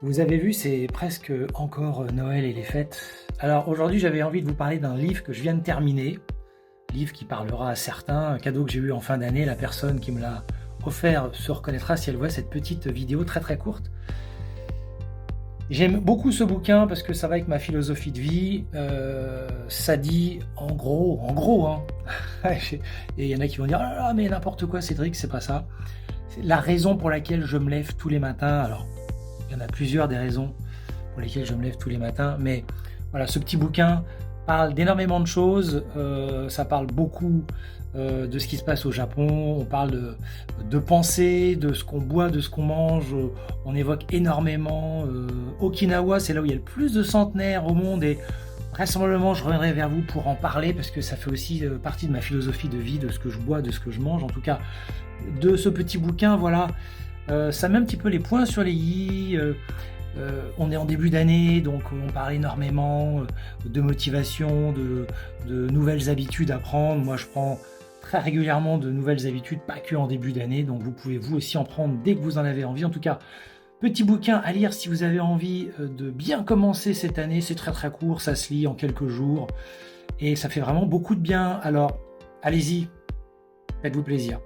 Vous avez vu, c'est presque encore Noël et les fêtes. Alors aujourd'hui, j'avais envie de vous parler d'un livre que je viens de terminer, livre qui parlera à certains, un cadeau que j'ai eu en fin d'année. La personne qui me l'a offert se reconnaîtra si elle voit cette petite vidéo très très courte. J'aime beaucoup ce bouquin parce que ça va avec ma philosophie de vie. Ça dit en gros, hein. Et il y en a qui vont dire ah là là, mais n'importe quoi, Cédric, c'est pas ça. C'est la raison pour laquelle je me lève tous les matins. Alors, il y en a plusieurs des raisons pour lesquelles je me lève tous les matins, mais voilà, ce petit bouquin parle d'énormément de choses. Ça parle beaucoup de ce qui se passe au Japon. On parle de pensée, de ce qu'on boit, de ce qu'on mange. On évoque énormément Okinawa, c'est là où il y a le plus de centenaires au monde, et vraisemblablement je reviendrai vers vous pour en parler parce que ça fait aussi partie de ma philosophie de vie, de ce que je bois, de ce que je mange, en tout cas de ce petit bouquin. Voilà, ça met un petit peu les points sur les i. On est en début d'année, donc on parle énormément de motivation, de nouvelles habitudes à prendre. Moi, je prends très régulièrement de nouvelles habitudes, pas que en début d'année, donc vous pouvez vous aussi en prendre dès que vous en avez envie. En tout cas, petit bouquin à lire si vous avez envie de bien commencer cette année. C'est très très court, ça se lit en quelques jours et ça fait vraiment beaucoup de bien. Alors, allez-y, faites-vous plaisir.